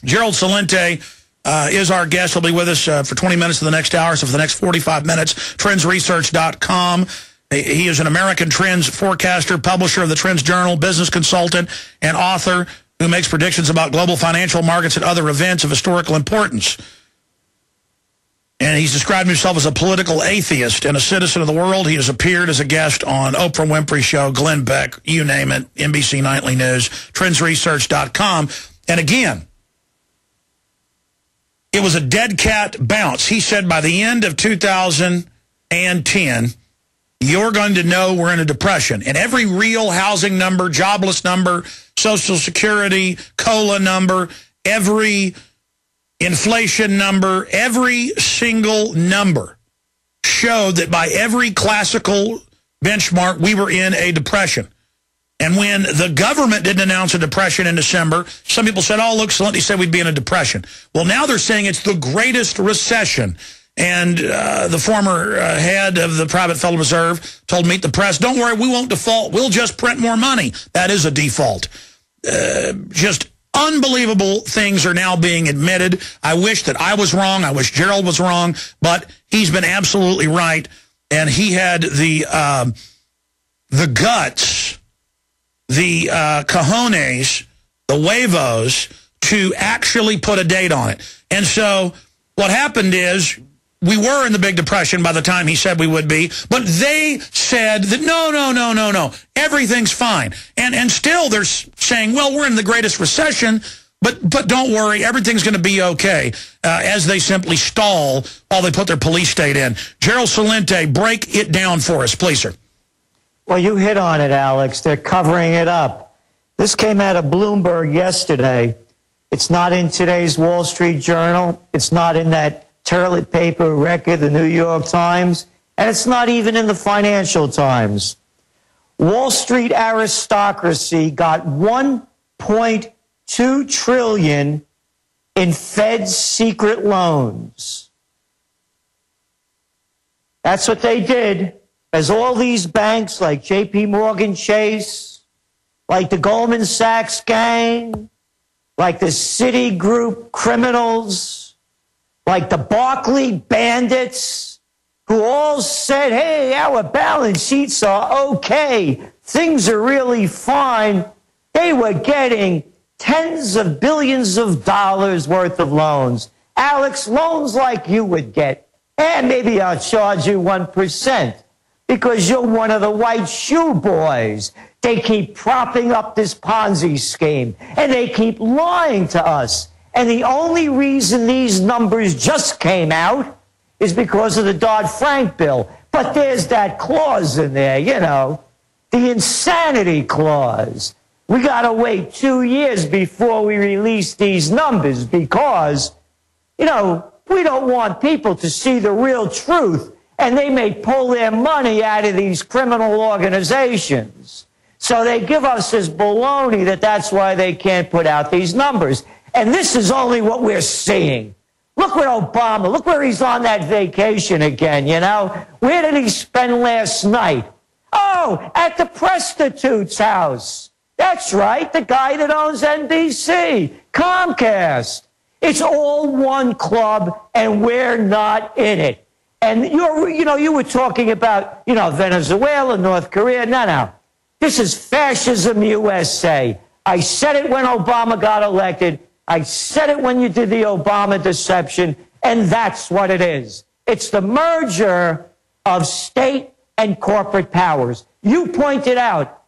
Gerald Celente is our guest. He'll be with us for 20 minutes in the next hour. So for the next 45 minutes, trendsresearch.com. He is an American trends forecaster, publisher of the Trends Journal, business consultant, and author who makes predictions about global financial markets and other events of historical importance. And he's described himself as a political atheist and a citizen of the world. He has appeared as a guest on Oprah Winfrey's show, Glenn Beck, you name it, NBC Nightly News, trendsresearch.com. And again, it was a dead cat bounce. He said by the end of 2010, you're going to know we're in a depression. And every real housing number, jobless number, Social Security, COLA number, every inflation number, every single number showed that by every classical benchmark, we were in a depression. And when the government didn't announce a depression in December, some people said, oh, look, Celente said we'd be in a depression. Well, now they're saying it's the greatest recession. And the former head of the private Federal Reserve told Meet the Press, don't worry, we won't default. We'll just print more money. That is a default. Just unbelievable things are now being admitted. I wish that I was wrong. I wish Gerald was wrong. But he's been absolutely right. And he had the guts, the cojones, the huevos to actually put a date on it. And so what happened is we were in the Big Depression by the time he said we would be, but they said that no, everything's fine. And still they're saying, well, we're in the greatest recession, but don't worry, everything's going to be okay, as they simply stall while they put their police state in. Gerald Celente, break it down for us, please, sir. Well, you hit on it, Alex. They're covering it up. This came out of Bloomberg yesterday. It's not in today's Wall Street Journal. It's not in that toilet paper record, the New York Times. And it's not even in the Financial Times. Wall Street aristocracy got $1.2 trillion in Fed secret loans. That's what they did. As all these banks like J.P. Morgan Chase, like the Goldman-Sachs gang, like the Citigroup criminals, like the Barclay bandits, who all said, hey, our balance sheets are okay, things are really fine. They were getting tens of billions of dollars worth of loans. Alex, loans like you would get. And maybe I'll charge you 1%. Because you're one of the white shoe boys. They keep propping up this Ponzi scheme, and they keep lying to us. And the only reason these numbers just came out is because of the Dodd-Frank bill. But there's that clause in there, you know, the insanity clause. We got to wait 2 years before we release these numbers because, you know, we don't want people to see the real truth. And they may pull their money out of these criminal organizations. So they give us this baloney that that's why they can't put out these numbers. And this is only what we're seeing. Look at Obama. Look where he's on that vacation again, you know. Where did he spend last night? Oh, at the prostitute's house. That's right, the guy that owns NBC, Comcast. It's all one club, and we're not in it. And you were talking about, Venezuela, North Korea. No. This is fascism USA. I said it when Obama got elected. I said it when you did the Obama deception. And that's what it is. It's the merger of state and corporate powers. You pointed out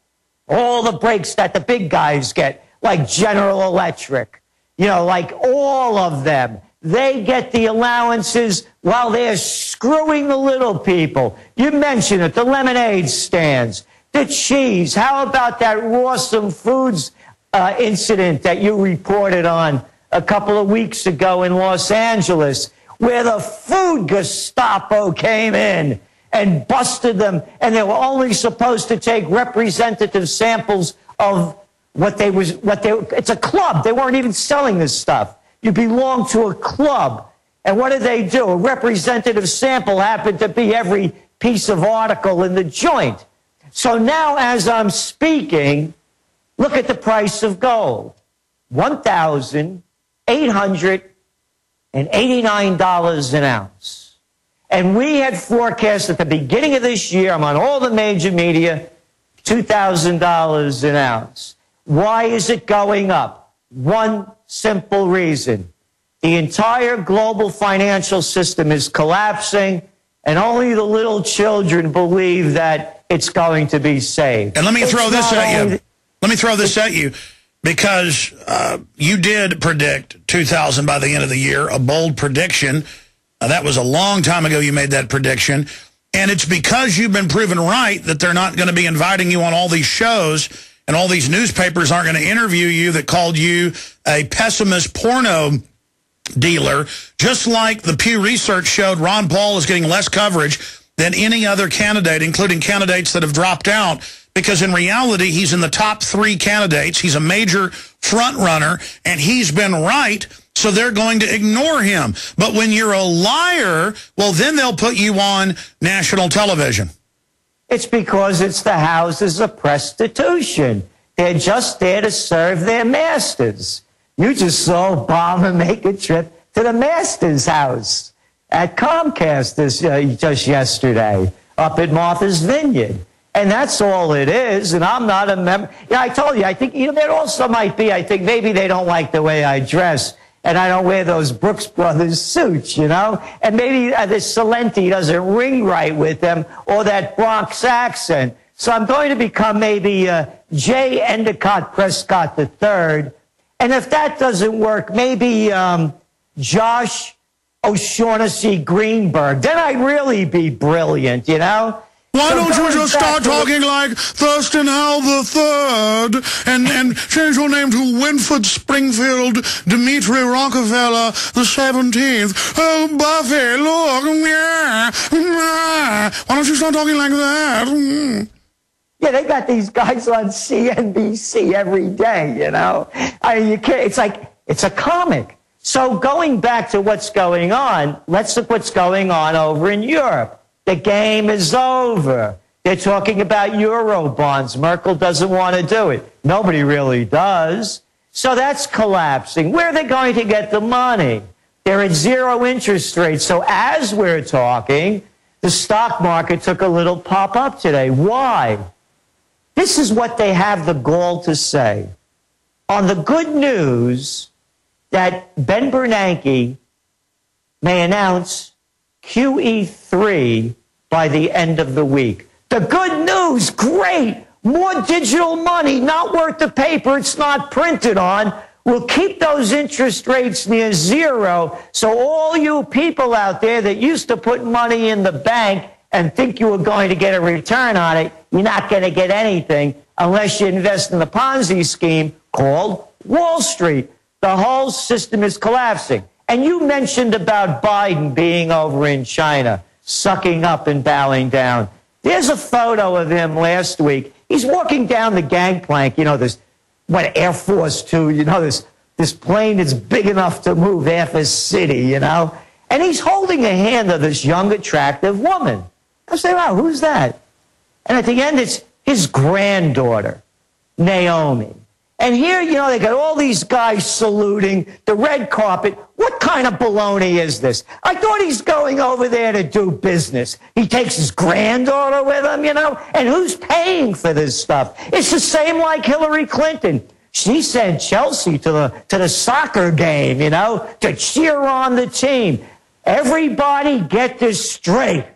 all the breaks that the big guys get, like General Electric, like all of them. They get the allowances while they're screwing the little people. You mentioned it, the lemonade stands, the cheese. How about that Rawson Foods incident that you reported on a couple of weeks ago in Los Angeles, where the food Gestapo came in and busted them, and they were only supposed to take representative samples of it's a club. They weren't even selling this stuff. You belong to a club. And what did they do? A representative sample happened to be every piece of article in the joint. So now, as I'm speaking, look at the price of gold. $1,000 $889 an ounce. And we had forecast at the beginning of this year, I'm on all the major media, $2,000 an ounce. Why is it going up? One simple reason. The entire global financial system is collapsing, and only the little children believe that it's going to be saved. And let me throw this at you. Let me throw this at you, because you did predict 2,000 by the end of the year, a bold prediction. That was a long time ago you made that prediction. And it's because you've been proven right that they're not going to be inviting you on all these shows, and all these newspapers aren't going to interview you that called you a pessimist porno dealer. Just like the Pew Research showed, Ron Paul is getting less coverage than any other candidate, including candidates that have dropped out, because in reality, he's in the top 3 candidates. He's a major front runner, and he's been right, so they're going to ignore him. But when you're a liar, well, then they'll put you on national television. It's because it's the houses of prostitution. They're just there to serve their masters. You just saw Obama make a trip to the master's house at Comcast just yesterday up at Martha's Vineyard. And that's all it is, and I'm not a member. Yeah, I told you, I think, there also might be, I think maybe they don't like the way I dress, and I don't wear those Brooks Brothers suits, And maybe this Celente doesn't ring right with them, or that Bronx accent. So I'm going to become maybe J. Endicott Prescott III. And if that doesn't work, maybe Josh O'Shaughnessy Greenberg. Then I'd really be brilliant, Why don't you just start talking like Thurston Howell III and change your name to Winford Springfield Dimitri Rockefeller the 17th? Oh, Buffy, look, yeah. Why don't you start talking like that? Yeah, they got these guys on CNBC every day, I mean, you can't, it's a comic. So going back to what's going on, let's look what's going on over in Europe. The game is over. They're talking about Euro bonds. Merkel doesn't want to do it. Nobody really does. So that's collapsing. Where are they going to get the money? They're at 0 interest rates. So as we're talking, the stock market took a little pop up today. Why? This is what they have the gall to say. On the good news that Ben Bernanke may announce QE3 by the end of the week. The good news, great. More digital money, not worth the paper it's not printed on. We'll keep those interest rates near 0. So all you people out there that used to put money in the bank and think you were going to get a return on it, you're not going to get anything unless you invest in the Ponzi scheme called Wall Street. The whole system is collapsing. And you mentioned about Biden being over in China, sucking up and bowing down. There's a photo of him last week. He's walking down the gangplank, this, Air Force Two, this plane that's big enough to move half a city, And he's holding the hand of this young, attractive woman. I say, wow, who's that? And at the end, it's his granddaughter, Naomi. And here, they got all these guys saluting, the red carpet. What kind of baloney is this? I thought he's going over there to do business. He takes his granddaughter with him, And who's paying for this stuff? It's the same like Hillary Clinton. She sent Chelsea to the soccer game, to cheer on the team. Everybody get this straight.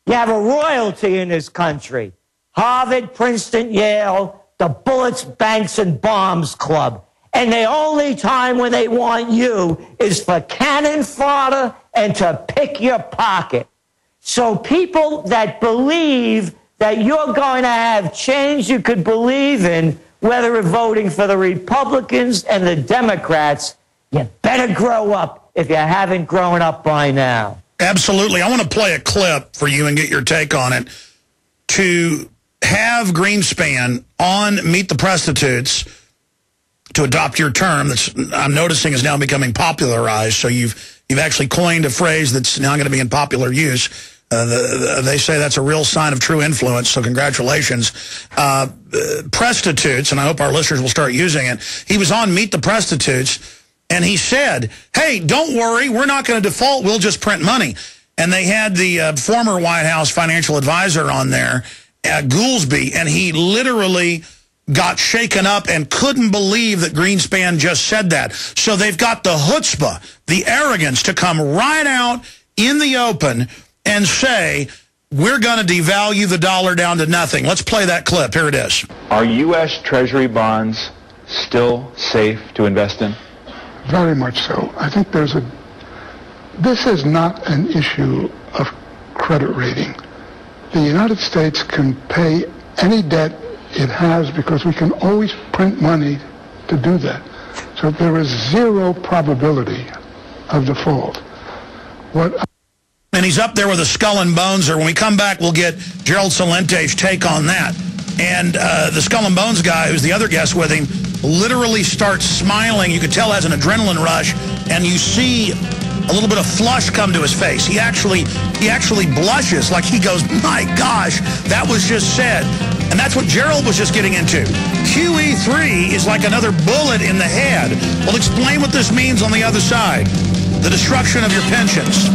You have a royalty in this country. Harvard, Princeton, Yale, the Bullets, Banks, and Bombs Club. And the only time when they want you is for cannon fodder and to pick your pocket. So people that believe that you're going to have change you could believe in, whether you're voting for the Republicans and the Democrats, you better grow up if you haven't grown up by now. Absolutely. I want to play a clip for you and get your take on it. To have Greenspan on Meet the Prostitutes, to adopt your term that's, I'm noticing, is now becoming popularized. So you've actually coined a phrase that's now going to be in popular use. They say that's a real sign of true influence, so congratulations. Prostitutes, and I hope our listeners will start using it. He was on Meet the Prostitutes, And he said, hey, don't worry, we're not going to default, we'll just print money. And they had the former White House financial advisor on there, Goolsbee, and he literally got shaken up and couldn't believe that Greenspan just said that. So they've got the chutzpah, the arrogance to come right out in the open and say, we're going to devalue the dollar down to nothing. Let's play that clip. Here it is. Are U.S. Treasury bonds still safe to invest in? Very much so. I think this is not an issue of credit rating. The United States can pay any debt it has because we can always print money to do that. So there is zero probability of default. And he's up there with a skull and bones, or when we come back, we'll get Gerald Celente's take on that. And the skull and bones guy, who's the other guest with him, literally starts smiling. You could tell has an adrenaline rush, and you see a little bit of flush come to his face. He actually blushes, like he goes, my gosh, that was just said. And that's what Gerald was just getting into. QE3 is like another bullet in the head. We'll explain what this means on the other side. The destruction of your pensions.